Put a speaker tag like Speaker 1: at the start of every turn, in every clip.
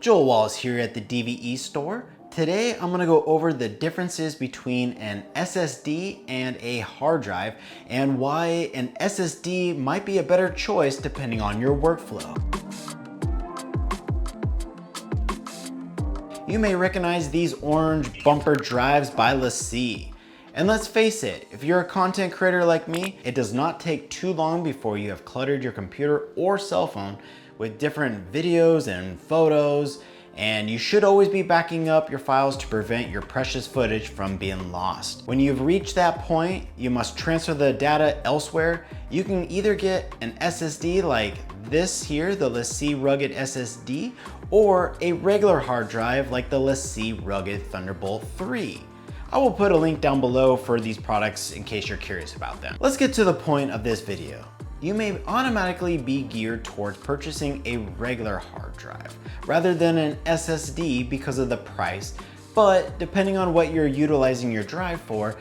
Speaker 1: Joel Wallis here at the DVE Store. Today I'm going to go over the differences between an SSD and a hard drive and why an SSD might be a better choice depending on your workflow. You may recognize these orange bumper drives by LaCie. And let's face it, if you're a content creator like me, it does not take too long before you have cluttered your computer or cell phone with different videos and photos, and you should always be backing up your files to prevent your precious footage from being lost. When you've reached that point, you must transfer the data elsewhere. You can either get an SSD like this here, the LaCie Rugged SSD, or a regular hard drive like the LaCie Rugged Thunderbolt 3. I will put a link down below for these products in case you're curious about them. Let's get to the point of this video. You may automatically be geared towards purchasing a regular hard drive rather than an SSD because of the price, but depending on what you're utilizing your drive for,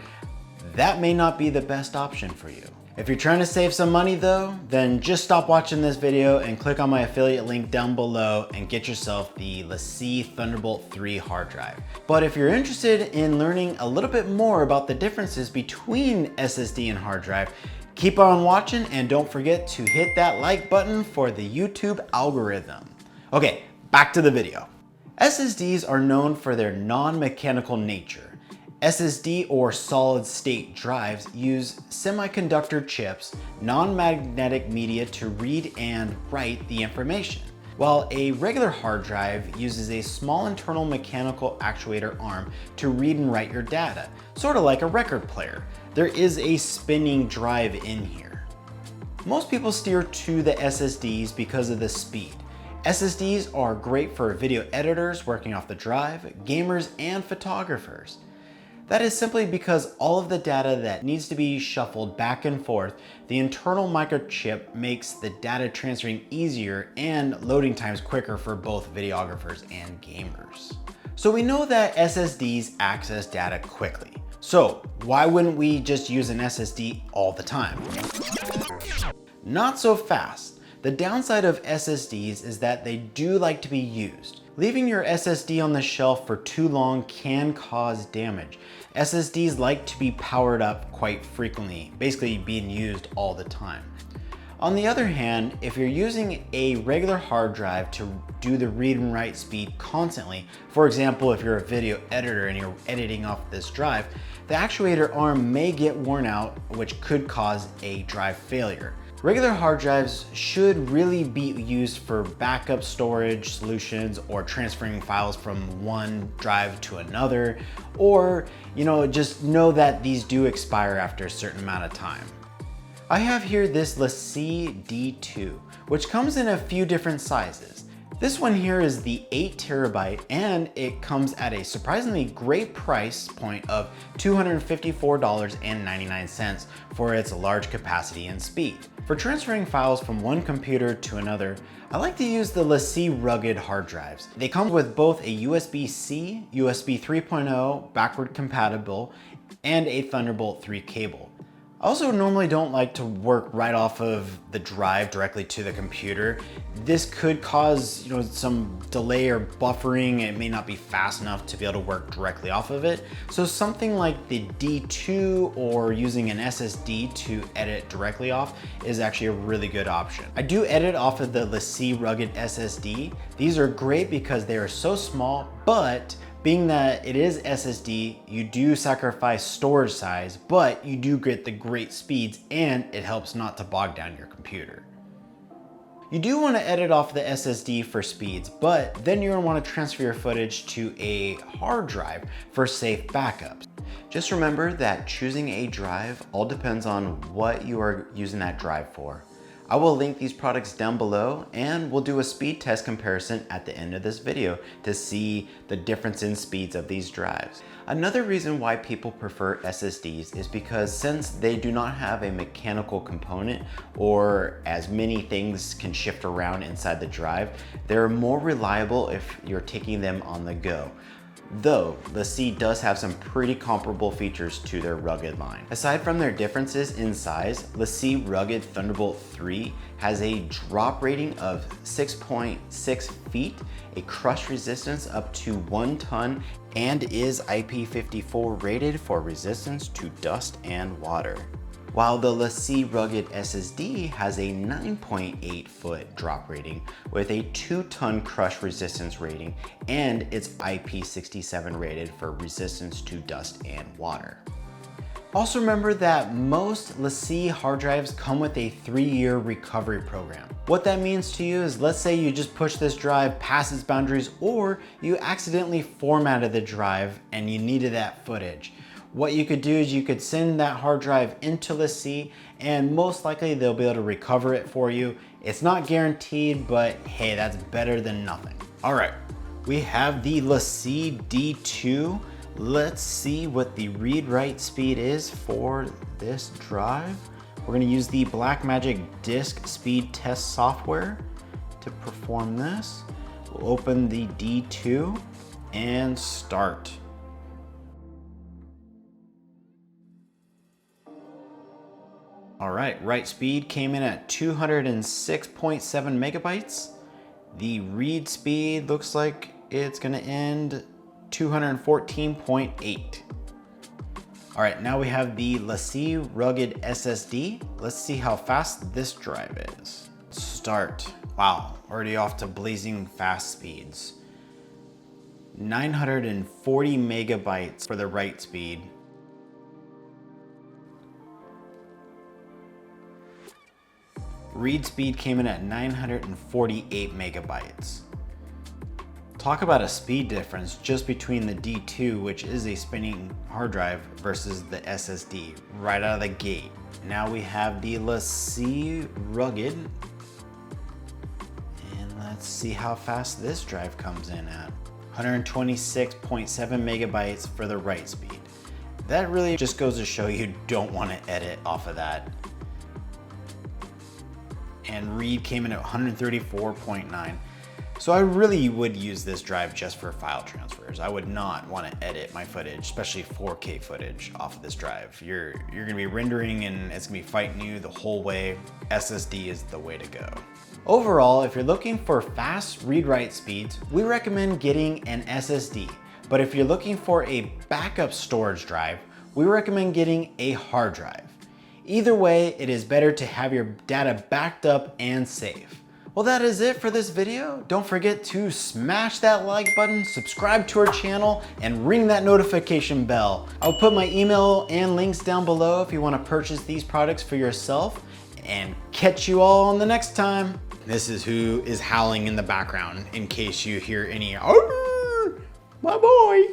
Speaker 1: that may not be the best option for you. If you're trying to save some money though, then just stop watching this video and click on my affiliate link down below and get yourself the LaCie Thunderbolt 3 hard drive. But if you're interested in learning a little bit more about the differences between SSD and hard drive, keep on watching and don't forget to hit that like button for the YouTube algorithm. Okay, back to the video. SSDs are known for their non-mechanical nature. SSD or solid state drives use semiconductor chips, non-magnetic media to read and write the information, while a regular hard drive uses a small internal mechanical actuator arm to read and write your data, sort of like a record player. There is a spinning drive in here. Most people steer to the SSDs because of the speed. SSDs are great for video editors working off the drive, gamers, and photographers. That is simply because all of the data that needs to be shuffled back and forth, the internal microchip makes the data transferring easier and loading times quicker for both videographers and gamers. So we know that SSDs access data quickly. So why wouldn't we just use an SSD all the time? Not so fast. The downside of SSDs is that they do like to be used. Leaving your SSD on the shelf for too long can cause damage. SSDs like to be powered up quite frequently, basically being used all the time. On the other hand, if you're using a regular hard drive to do the read and write speed constantly, for example, if you're a video editor and you're editing off this drive, the actuator arm may get worn out, which could cause a drive failure. Regular hard drives should really be used for backup storage solutions or transferring files from one drive to another, or just know that these do expire after a certain amount of time. I have here this LaCie D2, which comes in a few different sizes. This one here is the 8 terabyte and it comes at a surprisingly great price point of $254.99 for its large capacity and speed. For transferring files from one computer to another, I like to use the LaCie Rugged hard drives. They come with both a USB-C, USB 3.0 backward compatible, and a Thunderbolt 3 cable. I also normally don't like to work right off of the drive directly to the computer. This could cause some delay or buffering. It may not be fast enough to be able to work directly off of it. So something like the D2 or using an SSD to edit directly off is actually a really good option. I do edit off of the LaCie Rugged SSD. These are great because they are so small, but being that it is SSD, you do sacrifice storage size, but you do get the great speeds and it helps not to bog down your computer. You do want to edit off the SSD for speeds, but then you're going to want to transfer your footage to a hard drive for safe backups. Just remember that choosing a drive all depends on what you are using that drive for. I will link these products down below and we'll do a speed test comparison at the end of this video to see the difference in speeds of these drives. Another reason why people prefer SSDs is because since they do not have a mechanical component or as many things can shift around inside the drive, they're more reliable if you're taking them on the go. though LaCie does have some pretty comparable features to their Rugged line. Aside from their differences in size, LaCie Rugged Thunderbolt 3 has a drop rating of 6.6 feet, a crush resistance up to 1 ton, and is IP54 rated for resistance to dust and water. While the LaCie Rugged SSD has a 9.8 foot drop rating with a 2-ton crush resistance rating, and it's IP67 rated for resistance to dust and water. Also remember that most LaCie hard drives come with a 3-year recovery program. What that means to you is, let's say you just push this drive past its boundaries, or you accidentally formatted the drive and you needed that footage. What you could do is you could send that hard drive into LaCie, and most likely they'll be able to recover it for you. It's not guaranteed, but hey, that's better than nothing. All right, we have the LaCie D2. Let's see what the read-write speed is for this drive. We're gonna use the Blackmagic Disk Speed Test software to perform this. We'll open the D2 and start. All right, write speed came in at 206.7 megabytes. The read speed looks like it's gonna end 214.8. All right, now we have the LaCie Rugged SSD. Let's see how fast this drive is. Start. Wow, already off to blazing fast speeds. 940 megabytes for the write speed. Read speed came in at 948 megabytes. Talk about a speed difference just between the D2, which is a spinning hard drive, versus the SSD right out of the gate. Now we have the LaCie Rugged, and let's see how fast this drive comes in at. 126.7 megabytes for the write speed. That really just goes to show you don't want to edit off of that. And read came in at 134.9. So I really would use this drive just for file transfers. I would not want to edit my footage, especially 4K footage off of this drive. You're gonna be rendering and it's gonna be fighting you the whole way. SSD is the way to go. Overall, if you're looking for fast read-write speeds, we recommend getting an SSD. But if you're looking for a backup storage drive, we recommend getting a hard drive. Either way, it is better to have your data backed up and safe. Well, that is it for this video. Don't forget to smash that like button, subscribe to our channel, and ring that notification bell. I'll put my email and links down below if you want to purchase these products for yourself, and catch you all on the next time. This is who is howling in the background in case you hear any, "Arr, my boy."